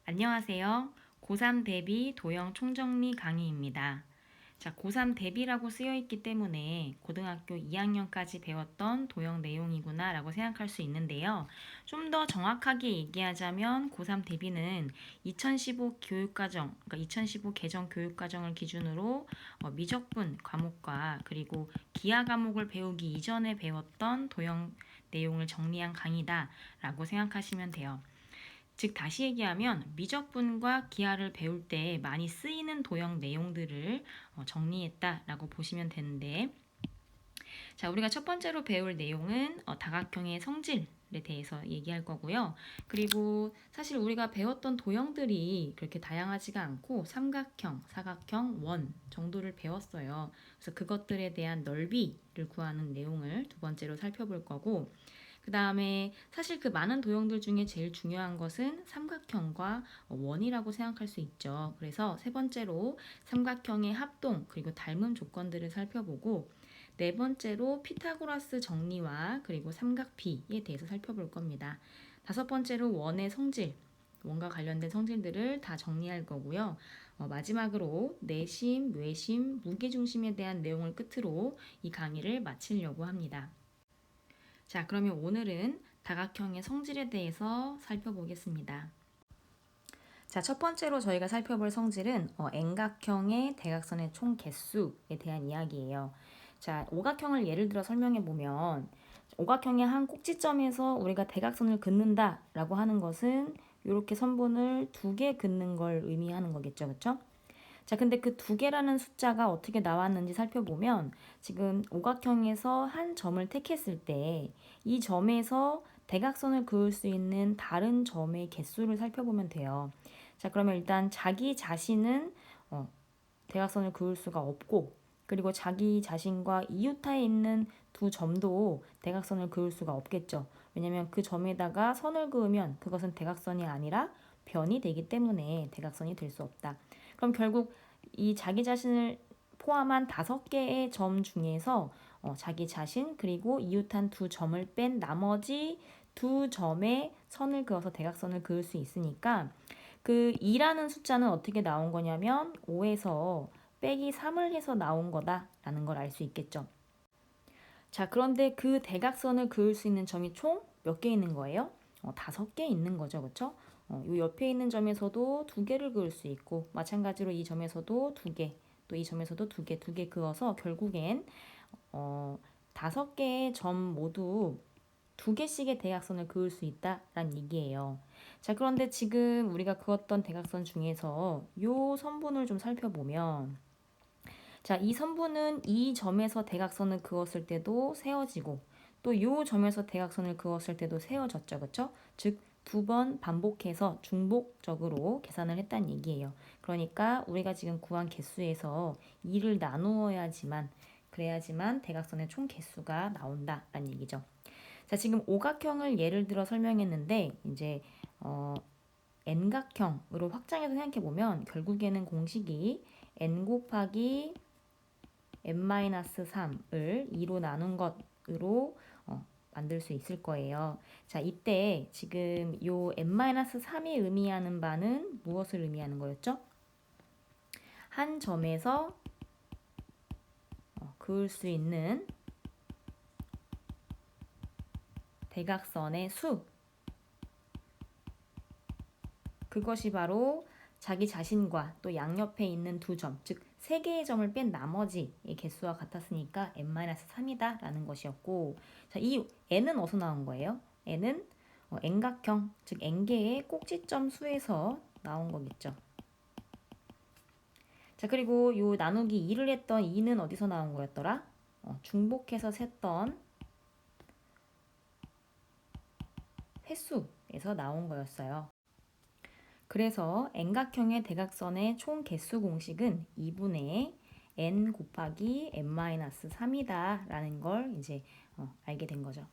안녕하세요. 고3 대비 도형 총정리 강의입니다. 자, 고3 대비라고 쓰여 있기 때문에 고등학교 2학년까지 배웠던 도형 내용이구나 라고 생각할 수 있는데요. 좀 더 정확하게 얘기하자면 고3 대비는 2015 교육과정, 그러니까 2015 개정 교육과정을 기준으로 미적분 과목과 그리고 기하 과목을 배우기 이전에 배웠던 도형 내용을 정리한 강의다 라고 생각하시면 돼요. 즉 다시 얘기하면 미적분과 기하를 배울 때 많이 쓰이는 도형 내용들을 정리했다라고 보시면 되는데, 자, 우리가 첫 번째로 배울 내용은 다각형의 성질에 대해서 얘기할 거고요. 그리고 사실 우리가 배웠던 도형들이 그렇게 다양하지가 않고 삼각형, 사각형, 원 정도를 배웠어요. 그래서 그것들에 대한 넓이를 구하는 내용을 두 번째로 살펴볼 거고, 그 다음에 사실 그 많은 도형들 중에 제일 중요한 것은 삼각형과 원이라고 생각할 수 있죠. 그래서 세 번째로 삼각형의 합동 그리고 닮음 조건들을 살펴보고, 네 번째로 피타고라스 정리와 그리고 삼각비에 대해서 살펴볼 겁니다. 다섯 번째로 원의 성질, 원과 관련된 성질들을 다 정리할 거고요. 마지막으로 내심, 외심, 무게중심에 대한 내용을 끝으로 이 강의를 마치려고 합니다. 자, 그러면 오늘은 다각형의 성질에 대해서 살펴보겠습니다. 자, 첫 번째로 저희가 살펴볼 성질은 N각형의 대각선의 총 개수에 대한 이야기예요. 자, 오각형을 예를 들어 설명해 보면 오각형의 한 꼭지점에서 우리가 대각선을 긋는다라고 하는 것은 이렇게 선분을 두 개 긋는 걸 의미하는 거겠죠, 그렇죠? 자, 근데 그 두 개라는 숫자가 어떻게 나왔는지 살펴보면 지금 오각형에서 한 점을 택했을 때 이 점에서 대각선을 그을 수 있는 다른 점의 개수를 살펴보면 돼요. 자, 그러면 일단 자기 자신은 대각선을 그을 수가 없고, 그리고 자기 자신과 이웃하에 있는 두 점도 대각선을 그을 수가 없겠죠. 왜냐면 그 점에다가 선을 그으면 그것은 대각선이 아니라 변이 되기 때문에 대각선이 될 수 없다. 그럼 결국 이 자기 자신을 포함한 5개의 점 중에서 자기 자신 그리고 이웃한 두 점을 뺀 나머지 두 점에 선을 그어서 대각선을 그을 수 있으니까 그 2라는 숫자는 어떻게 나온 거냐면 5에서 빼기 3을 해서 나온 거다라는 걸 알 수 있겠죠. 자, 그런데 그 대각선을 그을 수 있는 점이 총 몇 개 있는 거예요? 5개 있는 거죠, 그렇죠? 요 옆에 있는 점에서도 2개를 그을 수 있고, 마찬가지로 이 점에서도 2개, 또 이 점에서도 2개, 2개 그어서 결국엔 5개의 점 모두 2개씩의 대각선을 그을 수 있다라는 얘기예요. 자, 그런데 지금 우리가 그었던 대각선 중에서 요 선분을 좀 살펴보면, 자, 이 선분은 이 점에서 대각선을 그었을 때도 세워지고 또 이 점에서 대각선을 그었을 때도 세워졌죠. 그렇죠? 즉, 2번 반복해서 중복적으로 계산을 했다는 얘기예요. 그러니까 우리가 지금 구한 개수에서 2를 나누어야지만 그래야지만 대각선의 총 개수가 나온다라는 얘기죠. 자, 지금 오각형을 예를 들어 설명했는데 이제 N각형으로 확장해서 생각해 보면 결국에는 공식이 N 곱하기 n-3을 2로 나눈 것으로 만들 수 있을 거예요. 자, 이때 지금 요 n-3이 의미하는 바는 무엇을 의미하는 거였죠? 한 점에서 그을 수 있는 대각선의 수, 그것이 바로 자기 자신과 또 양옆에 있는 두 점, 즉 3개의 점을 뺀 나머지의 개수와 같았으니까 n-3이다 라는 것이었고, 자, 이 n은 어디서 나온 거예요? n은 n각형, 즉 n개의 꼭지점 수에서 나온 거겠죠. 자, 그리고 요 나누기 2를 했던 2는 어디서 나온 거였더라? 중복해서 셌던 횟수에서 나온 거였어요. 그래서 N각형의 대각선의 총 개수 공식은 2분의 n 곱하기 n-3이다 라는 걸 이제 알게 된 거죠.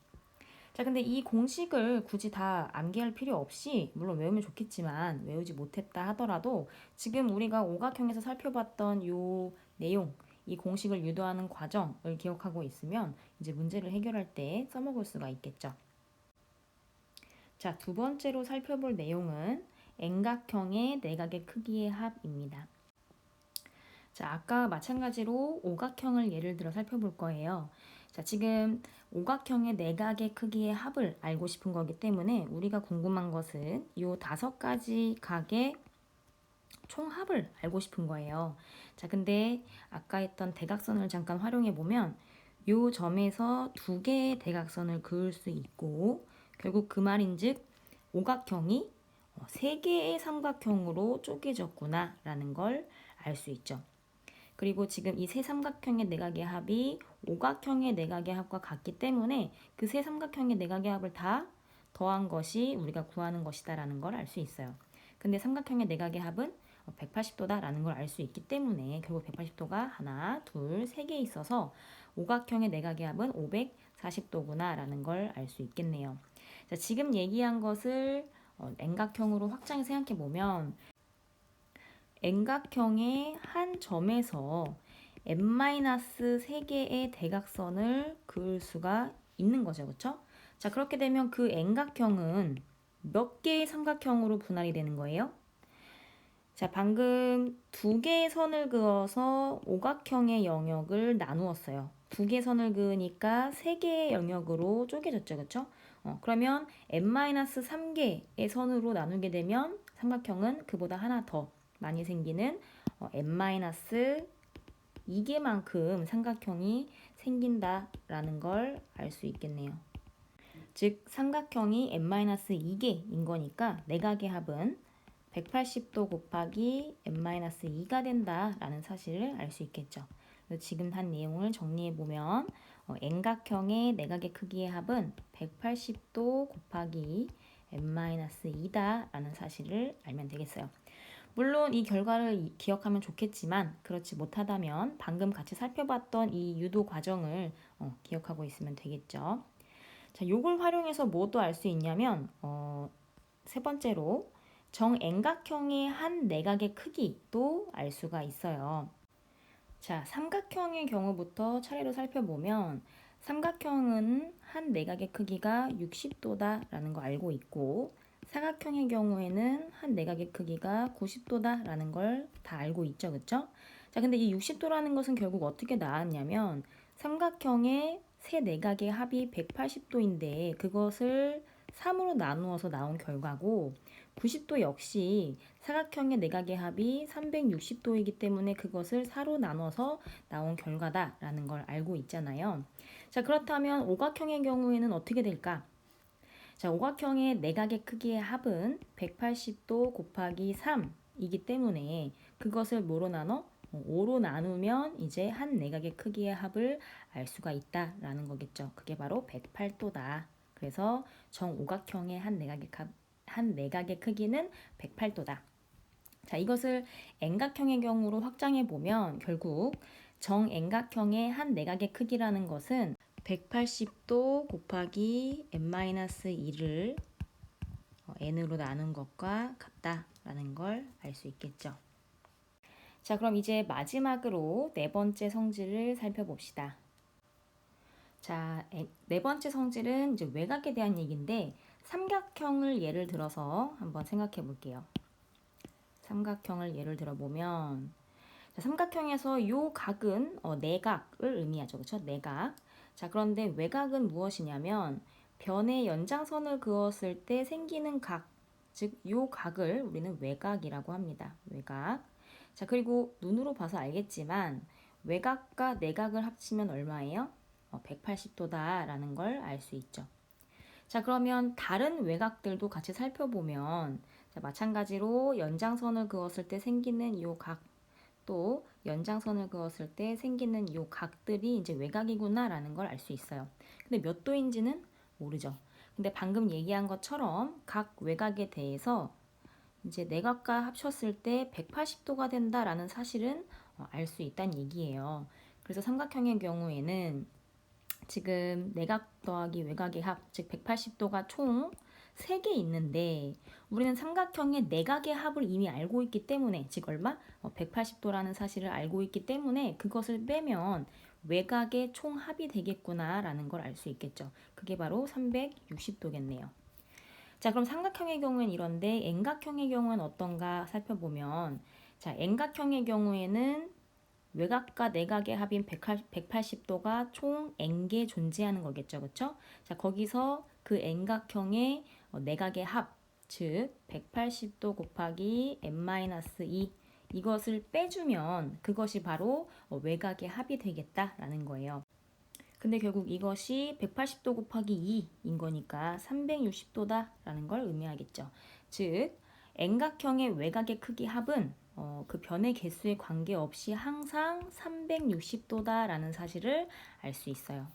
자, 근데 이 공식을 굳이 다 암기할 필요 없이 물론 외우면 좋겠지만 외우지 못했다 하더라도 지금 우리가 오각형에서 살펴봤던 요 내용, 이 공식을 유도하는 과정을 기억하고 있으면 이제 문제를 해결할 때 써먹을 수가 있겠죠. 자, 두 번째로 살펴볼 내용은 N각형의 내각의 크기의 합입니다. 자, 아까 마찬가지로 오각형을 예를 들어 살펴볼 거예요. 자, 지금 오각형의 내각의 크기의 합을 알고 싶은 거기 때문에 우리가 궁금한 것은 이 5가지 각의 총합을 알고 싶은 거예요. 자, 근데 아까 했던 대각선을 잠깐 활용해 보면 이 점에서 2개의 대각선을 그을 수 있고 결국 그 말인즉 오각형이 3개의 삼각형으로 쪼개졌구나 라는 걸 알 수 있죠. 그리고 지금 이 세 삼각형의 내각의 합이 오각형의 내각의 합과 같기 때문에 그 세 삼각형의 내각의 합을 다 더한 것이 우리가 구하는 것이다 라는 걸 알 수 있어요. 근데 삼각형의 내각의 합은 180도다 라는 걸 알 수 있기 때문에 결국 180도가 하나, 둘, 세 개 있어서 오각형의 내각의 합은 540도구나 라는 걸 알 수 있겠네요. 자, 지금 얘기한 것을 N각형으로 확장해 생각해 보면 N각형의 한 점에서 n-3개의 대각선을 그을 수가 있는 거죠. 그렇죠? 자, 그렇게 되면 그 N각형은 몇 개의 삼각형으로 분할이 되는 거예요? 자, 방금 2개의 선을 그어서 오각형의 영역을 나누었어요. 2개의 선을 그으니까 3개의 영역으로 쪼개졌죠. 그렇죠? 그러면 n-3개의 선으로 나누게 되면 삼각형은 그보다 하나 더 많이 생기는 n-2개만큼 삼각형이 생긴다라는 걸 알 수 있겠네요. 즉 삼각형이 n-2개인 거니까 내각의 합은 180도 곱하기 n-2가 된다라는 사실을 알 수 있겠죠. 지금 한 내용을 정리해보면 N각형의 내각의 크기의 합은 180도 곱하기 n-2다 라는 사실을 알면 되겠어요. 물론 이 결과를 기억하면 좋겠지만 그렇지 못하다면 방금 같이 살펴봤던 이 유도 과정을 기억하고 있으면 되겠죠. 자, 요걸 활용해서 뭐도 알 수 있냐면 세 번째로 정N각형의 한 내각의 크기도 알 수가 있어요. 자, 삼각형의 경우부터 차례로 살펴보면 삼각형은 한 내각의 크기가 60도다라는 거 알고 있고 사각형의 경우에는 한 내각의 크기가 90도다라는 걸 다 알고 있죠. 그쵸? 자, 근데 이 60도라는 것은 결국 어떻게 나왔냐면 삼각형의 세 내각의 합이 180도인데 그것을 3으로 나누어서 나온 결과고 90도 역시 사각형의 내각의 합이 360도이기 때문에 그것을 4로 나눠서 나온 결과다라는 걸 알고 있잖아요. 자, 그렇다면 오각형의 경우에는 어떻게 될까? 자, 오각형의 내각의 크기의 합은 180도 곱하기 3이기 때문에 그것을 뭐로 나눠? 5로 나누면 이제 한 내각의 크기의 합을 알 수가 있다라는 거겠죠. 그게 바로 108도다. 그래서 정오각형의 한 내각의 크기는 108도다. 자, 이것을 N각형의 경우로 확장해 보면 결국 정N각형의 한 내각의 크기라는 것은 180도 곱하기 n-2를 n으로 나눈 것과 같다라는 걸 알 수 있겠죠. 자, 그럼 이제 마지막으로 네 번째 성질을 살펴봅시다. 자, 네 번째 성질은 이제 외곽에 대한 얘기인데 삼각형을 예를 들어서 한번 생각해 볼게요. 삼각형을 예를 들어 보면 삼각형에서 요 각은 내각을 의미하죠. 그렇죠? 내각. 자, 그런데 외곽은 무엇이냐면 변의 연장선을 그었을 때 생기는 각, 즉 요 각을 우리는 외곽이라고 합니다. 외곽. 자, 그리고 눈으로 봐서 알겠지만 외곽과 내각을 합치면 얼마예요? 180도다라는 걸 알 수 있죠. 자, 그러면 다른 외곽들도 같이 살펴보면 자, 마찬가지로 연장선을 그었을 때 생기는 요 각, 또 연장선을 그었을 때 생기는 요 각들이 이제 외곽이구나라는 걸 알 수 있어요. 근데 몇 도인지는 모르죠. 근데 방금 얘기한 것처럼 각 외곽에 대해서 이제 내각과 합쳤을 때 180도가 된다라는 사실은 알 수 있다는 얘기예요. 그래서 삼각형의 경우에는 지금 내각 더하기 외곽의 합, 즉 180도가 총 3개 있는데 우리는 삼각형의 내각의 합을 이미 알고 있기 때문에 즉 얼마? 180도라는 사실을 알고 있기 때문에 그것을 빼면 외곽의 총합이 되겠구나 라는 걸 알 수 있겠죠. 그게 바로 360도겠네요. 자, 그럼 삼각형의 경우는 이런데 N각형의 경우는 어떤가 살펴보면, 자, N각형의 경우에는 외곽과 내각의 합인 180도가 총 N개 존재하는 거겠죠. 그쵸? 자, 거기서 그 N각형의 내각의 합, 즉 180도 곱하기 n-2 이것을 빼주면 그것이 바로 외곽의 합이 되겠다라는 거예요. 근데 결국 이것이 180도 곱하기 2인 거니까 360도다라는 걸 의미하겠죠. 즉 N각형의 외곽의 크기 합은 그 변의 개수에 관계없이 항상 360도다라는 사실을 알 수 있어요.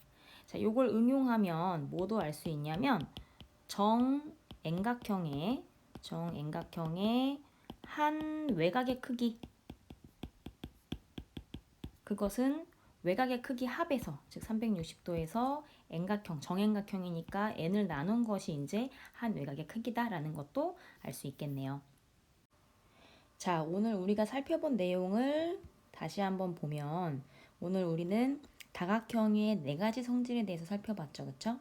자, 요걸 응용하면 뭐도 알 수 있냐면 N각형의 한 외곽의 크기, 그것은 외곽의 크기 합에서, 즉 360도에서 N각형, 정N각형이니까 N을 나눈 것이 이제 한 외곽의 크기다라는 것도 알 수 있겠네요. 자, 오늘 우리가 살펴본 내용을 다시 한번 보면, 오늘 우리는 다각형의 네 가지 성질에 대해서 살펴봤죠. 그쵸?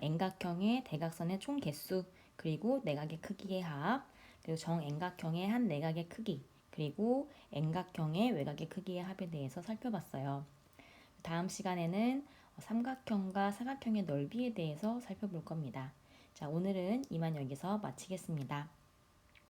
N각형의 대각선의 총 개수, 그리고 내각의 크기의 합, 그리고 정N각형의 한 내각의 크기, 그리고 N각형의 외곽의 크기의 합에 대해서 살펴봤어요. 다음 시간에는 삼각형과 사각형의 넓이에 대해서 살펴볼 겁니다. 자, 오늘은 이만 여기서 마치겠습니다.